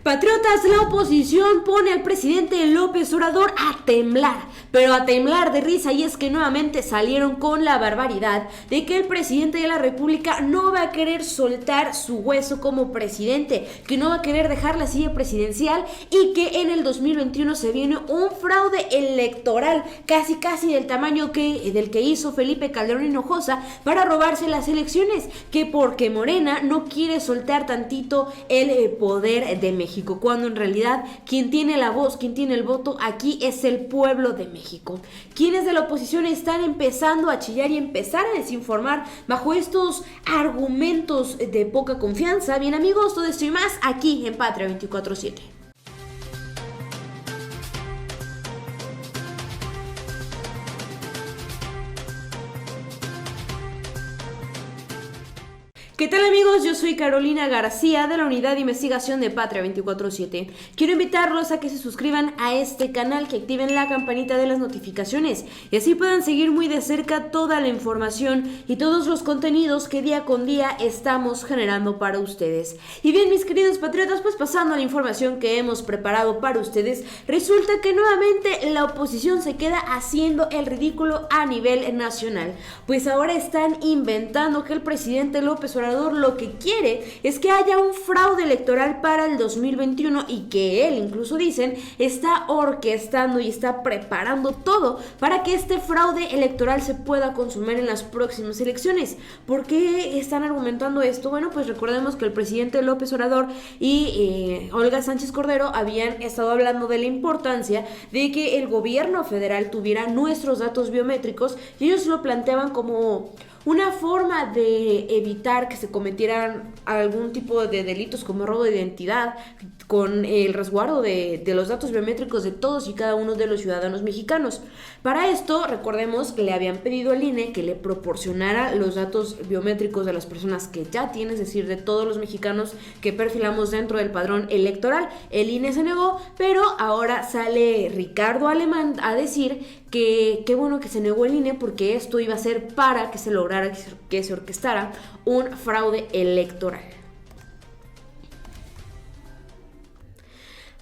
Patriotas, la oposición pone al presidente López Obrador a temblar, pero a temblar de risa, y es que nuevamente salieron con la barbaridad de que el presidente de la República no va a querer soltar su hueso como presidente, que no va a querer dejar la silla presidencial y que en el 2021 se viene un fraude electoral casi del tamaño del que hizo Felipe Calderón Hinojosa para robarse las elecciones, que porque Morena no quiere soltar tantito el poder de México, cuando en realidad quien tiene la voz, quien tiene el voto aquí es el pueblo de México. Quienes de la oposición están empezando a chillar y empezar a desinformar bajo estos argumentos de poca confianza. Bien amigos, todo esto y más aquí en Patria 24/7. ¿Qué tal amigos? Yo soy Carolina García de la Unidad de Investigación de Patria 24/7. Quiero invitarlos a que se suscriban a este canal, que activen la campanita de las notificaciones y así puedan seguir muy de cerca toda la información y todos los contenidos que día con día estamos generando para ustedes. Y bien, mis queridos patriotas, pues pasando a la información que hemos preparado para ustedes, resulta que nuevamente la oposición se queda haciendo el ridículo a nivel nacional, pues ahora están inventando que el presidente López Obrador lo que quiere es que haya un fraude electoral para el 2021 y que él, incluso dicen, está orquestando y está preparando todo para que este fraude electoral se pueda consumar en las próximas elecciones. ¿Por qué están argumentando esto? Bueno, pues recordemos que el presidente López Obrador y Olga Sánchez Cordero habían estado hablando de la importancia de que el gobierno federal tuviera nuestros datos biométricos y ellos lo planteaban como una forma de evitar que se cometieran algún tipo de delitos como robo de identidad, con el resguardo de los datos biométricos de todos y cada uno de los ciudadanos mexicanos. Para esto, recordemos que le habían pedido al INE que le proporcionara los datos biométricos de las personas que ya tiene, es decir, de todos los mexicanos que perfilamos dentro del padrón electoral. El INE se negó, pero ahora sale Ricardo Alemán a decir que qué bueno que se negó el INE porque esto iba a ser para que se lograra que se orquestara un fraude electoral.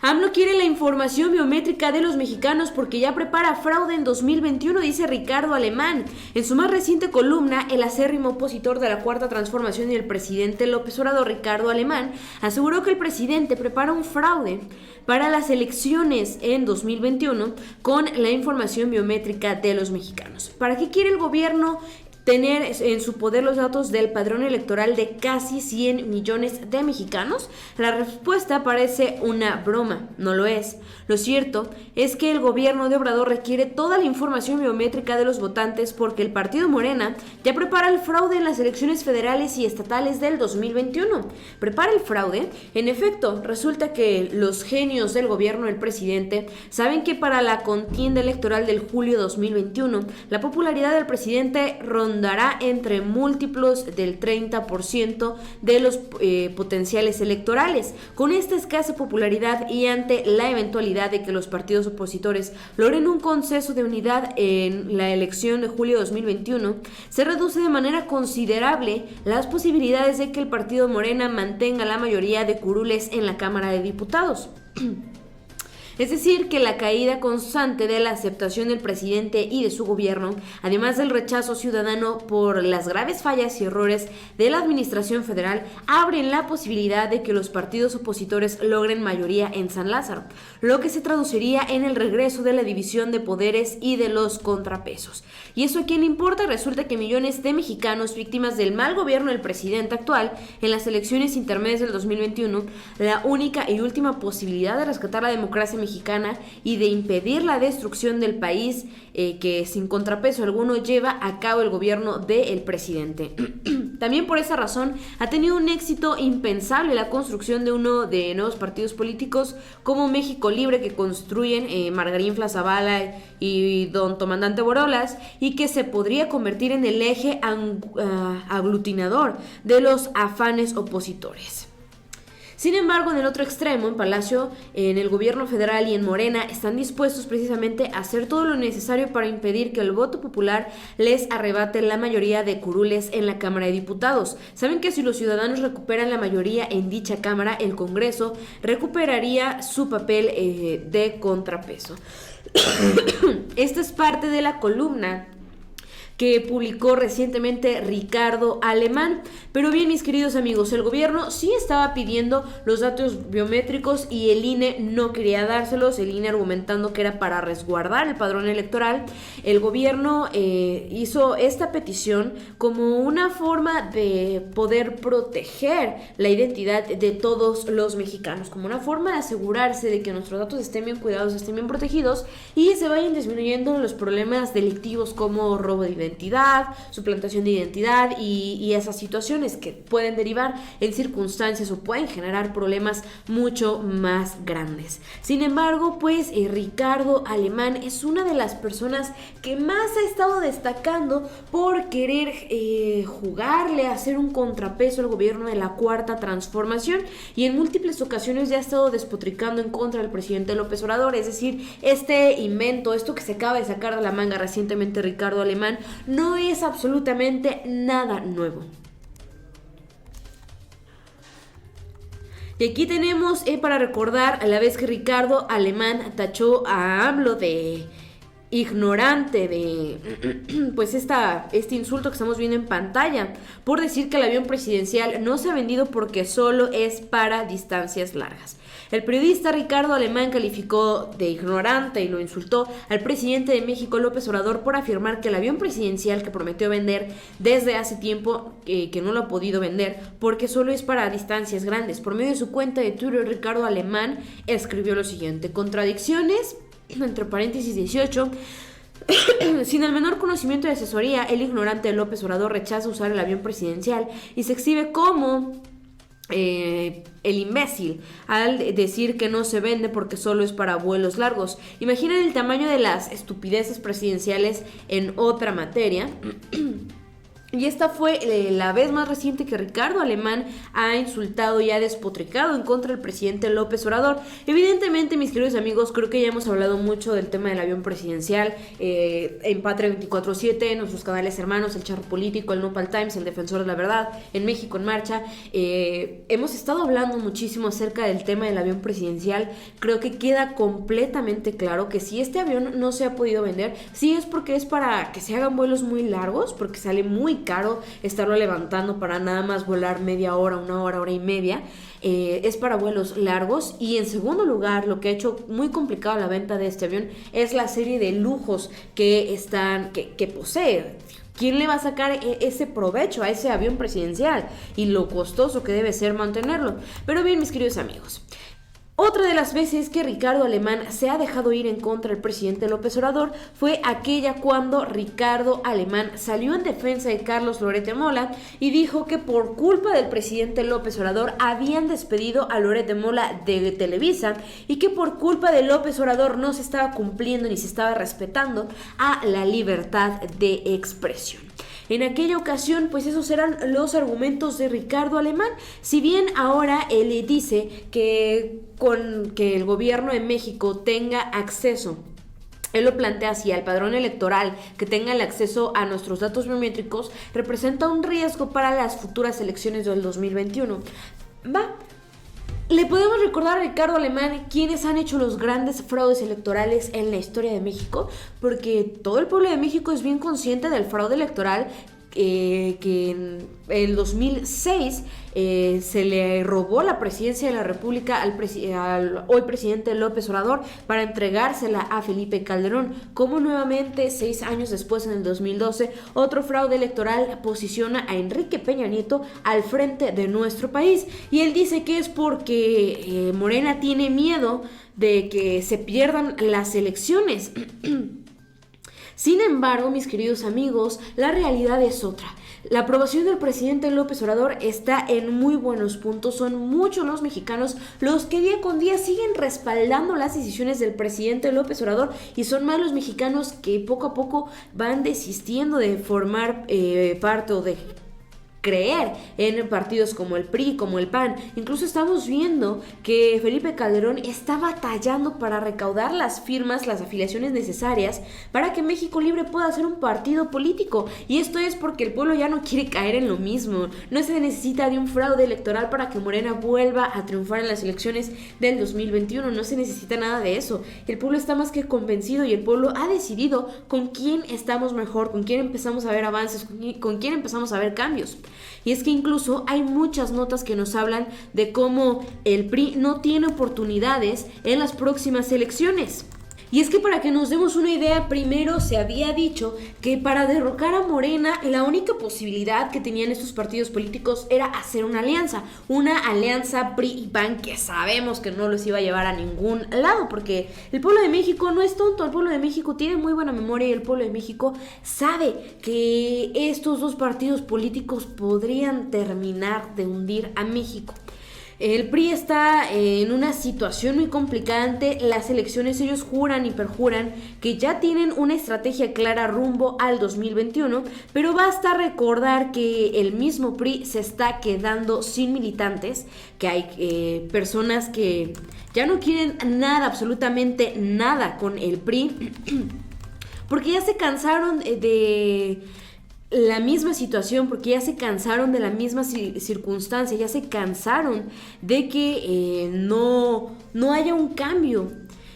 AMLO quiere la información biométrica de los mexicanos porque ya prepara fraude en 2021, dice Ricardo Alemán. En su más reciente columna, el acérrimo opositor de la Cuarta Transformación y el presidente López Obrador, Ricardo Alemán, aseguró que el presidente prepara un fraude para las elecciones en 2021 con la información biométrica de los mexicanos. ¿Para qué quiere el gobierno tener en su poder los datos del padrón electoral de casi 100 millones de mexicanos? La respuesta parece una broma, no lo es. Lo cierto es que el gobierno de Obrador requiere toda la información biométrica de los votantes porque el partido Morena ya prepara el fraude en las elecciones federales y estatales del 2021. ¿Prepara el fraude? En efecto, resulta que los genios del gobierno del presidente saben que para la contienda electoral del julio 2021, la popularidad del presidente rondará entre múltiplos del 30% de los potenciales electorales. Con esta escasa popularidad y ante la eventualidad de que los partidos opositores logren un consenso de unidad en la elección de julio de 2021, se reduce de manera considerable las posibilidades de que el partido Morena mantenga la mayoría de curules en la Cámara de Diputados. Es decir, que la caída constante de la aceptación del presidente y de su gobierno, además del rechazo ciudadano por las graves fallas y errores de la administración federal, abren la posibilidad de que los partidos opositores logren mayoría en San Lázaro, lo que se traduciría en el regreso de la división de poderes y de los contrapesos. ¿Y eso a quién importa? Resulta que millones de mexicanos víctimas del mal gobierno del presidente actual en las elecciones intermedias del 2021, la única y última posibilidad de rescatar la democracia mexicana y de impedir la destrucción del país que sin contrapeso alguno lleva a cabo el gobierno del presidente. También por esa razón ha tenido un éxito impensable la construcción de uno de nuevos partidos políticos como México Libre, que construyen Margarín Zavala y don Comandante Borolas, y que se podría convertir en el eje aglutinador de los afanes opositores. Sin embargo, en el otro extremo, en Palacio, en el gobierno federal y en Morena, están dispuestos precisamente a hacer todo lo necesario para impedir que el voto popular les arrebate la mayoría de curules en la Cámara de Diputados. Saben que si los ciudadanos recuperan la mayoría en dicha Cámara, el Congreso recuperaría su papel de contrapeso. Esta es parte de la columna que publicó recientemente Ricardo Alemán. Pero bien, mis queridos amigos, el gobierno sí estaba pidiendo los datos biométricos y el INE no quería dárselos, el INE argumentando que era para resguardar el padrón electoral. El gobierno hizo esta petición como una forma de poder proteger la identidad de todos los mexicanos, como una forma de asegurarse de que nuestros datos estén bien cuidados, estén bien protegidos y se vayan disminuyendo los problemas delictivos como robo de identidad, suplantación de identidad y esas situaciones que pueden derivar en circunstancias o pueden generar problemas mucho más grandes. Sin embargo, pues Ricardo Alemán es una de las personas que más ha estado destacando por querer jugarle, hacer un contrapeso al gobierno de la Cuarta Transformación, y en múltiples ocasiones ya ha estado despotricando en contra del presidente López Obrador. Es decir, este invento, esto que se acaba de sacar de la manga recientemente Ricardo Alemán, no es absolutamente nada nuevo. Y aquí tenemos para recordar a la vez que Ricardo Alemán tachó a AMLO de ignorante, de pues este insulto que estamos viendo en pantalla, por decir que el avión presidencial no se ha vendido porque solo es para distancias largas. El periodista Ricardo Alemán calificó de ignorante y lo insultó al presidente de México, López Obrador, por afirmar que el avión presidencial que prometió vender desde hace tiempo, que no lo ha podido vender porque solo es para distancias grandes. Por medio de su cuenta de Twitter, Ricardo Alemán escribió lo siguiente: contradicciones, entre paréntesis 18, sin el menor conocimiento de asesoría, el ignorante de López Obrador rechaza usar el avión presidencial y se exhibe como el imbécil al decir que no se vende porque solo es para vuelos largos. Imaginen el tamaño de las estupideces presidenciales en otra materia. Y esta fue la vez más reciente que Ricardo Alemán ha insultado y ha despotricado en contra del presidente López Obrador. Evidentemente, mis queridos amigos, creo que ya hemos hablado mucho del tema del avión presidencial en Patria 24/7, en nuestros canales hermanos, El Charro Político, el Nopal Times, El Defensor de la Verdad, en México en Marcha. Hemos estado hablando muchísimo acerca del tema del avión presidencial. Creo que queda completamente claro que si este avión no se ha podido vender, sí es porque es para que se hagan vuelos muy largos, porque sale muy caro estarlo levantando para nada más volar media hora, una hora, hora y media. Es para vuelos largos. Y en segundo lugar, lo que ha hecho muy complicado la venta de este avión es la serie de lujos que posee. ¿Quién le va a sacar ese provecho a ese avión presidencial? Y lo costoso que debe ser mantenerlo. Pero bien, mis queridos amigos, otra de las veces que Ricardo Alemán se ha dejado ir en contra del presidente López Obrador fue aquella cuando Ricardo Alemán salió en defensa de Carlos Loret de Mola y dijo que por culpa del presidente López Obrador habían despedido a Loret de Mola de Televisa y que por culpa de López Obrador no se estaba cumpliendo ni se estaba respetando a la libertad de expresión. En aquella ocasión, pues esos eran los argumentos de Ricardo Alemán. Si bien ahora él dice que con que el gobierno de México tenga acceso, él lo plantea así, al padrón electoral, que tenga el acceso a nuestros datos biométricos, representa un riesgo para las futuras elecciones del 2021. Le podemos recordar a Ricardo Alemán quiénes han hecho los grandes fraudes electorales en la historia de México, porque todo el pueblo de México es bien consciente del fraude electoral que en el 2006 se le robó la presidencia de la República al hoy presidente López Obrador para entregársela a Felipe Calderón. Como nuevamente 6 años después, en el 2012, otro fraude electoral posiciona a Enrique Peña Nieto al frente de nuestro país, y él dice que es porque Morena tiene miedo de que se pierdan las elecciones. Sin embargo, mis queridos amigos, la realidad es otra. La aprobación del presidente López Obrador está en muy buenos puntos. Son muchos los mexicanos los que día con día siguen respaldando las decisiones del presidente López Obrador, y son más los mexicanos que poco a poco van desistiendo de formar parte o de creer en partidos como el PRI, como el PAN. Incluso estamos viendo que Felipe Calderón está batallando para recaudar las firmas, las afiliaciones necesarias para que México Libre pueda ser un partido político. Y esto es porque el pueblo ya no quiere caer en lo mismo. No se necesita de un fraude electoral para que Morena vuelva a triunfar en las elecciones del 2021. No se necesita nada de eso. El pueblo está más que convencido y el pueblo ha decidido con quién estamos mejor, con quién empezamos a ver avances, con quién empezamos a ver cambios. Y es que incluso hay muchas notas que nos hablan de cómo el PRI no tiene oportunidades en las próximas elecciones. Y es que para que nos demos una idea, primero se había dicho que para derrocar a Morena la única posibilidad que tenían estos partidos políticos era hacer una alianza PRI y PAN, que sabemos que no los iba a llevar a ningún lado, porque el pueblo de México no es tonto, el pueblo de México tiene muy buena memoria y el pueblo de México sabe que estos dos partidos políticos podrían terminar de hundir a México. El PRI está en una situación muy complicada ante las elecciones. Ellos juran y perjuran que ya tienen una estrategia clara rumbo al 2021, pero basta recordar que el mismo PRI se está quedando sin militantes, que hay personas que ya no quieren nada, absolutamente nada con el PRI, porque ya se cansaron de la misma situación, porque ya se cansaron de la misma circunstancia, ya se cansaron de que no haya un cambio.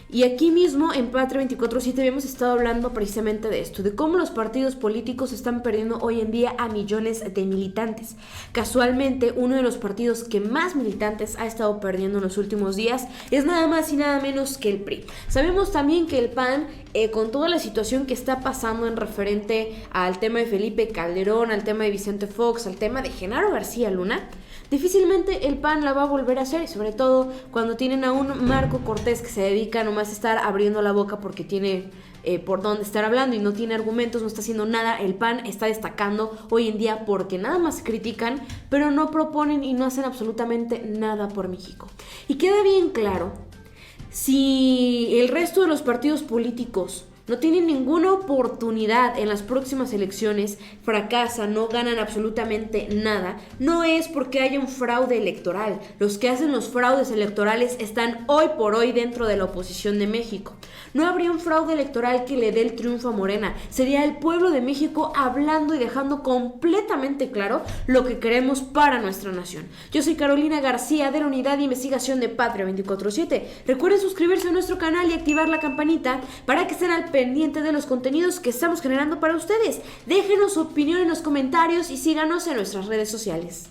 Y aquí mismo en Patria 24/7 hemos estado hablando precisamente de esto, de cómo los partidos políticos están perdiendo hoy en día a millones de militantes. Casualmente, uno de los partidos que más militantes ha estado perdiendo en los últimos días es nada más y nada menos que el PRI. Sabemos también que el PAN, con toda la situación que está pasando en referente al tema de Felipe Calderón, al tema de Vicente Fox, al tema de Genaro García Luna, difícilmente el PAN la va a volver a hacer, sobre todo cuando tienen a un Marco Cortés que se dedica nomás a estar abriendo la boca porque tiene por dónde estar hablando y no tiene argumentos, no está haciendo nada. El PAN está destacando hoy en día porque nada más critican, pero no proponen y no hacen absolutamente nada por México. Y queda bien claro, si el resto de los partidos políticos no tienen ninguna oportunidad en las próximas elecciones, fracasan, no ganan absolutamente nada, no es porque haya un fraude electoral. Los que hacen los fraudes electorales están hoy por hoy dentro de la oposición de México. No habría un fraude electoral que le dé el triunfo a Morena. Sería el pueblo de México hablando y dejando completamente claro lo que queremos para nuestra nación. Yo soy Carolina García de la Unidad de Investigación de Patria 24/7. Recuerden suscribirse a nuestro canal y activar la campanita para que estén al pendiente de los contenidos que estamos generando para ustedes. Déjenos su opinión en los comentarios y síganos en nuestras redes sociales.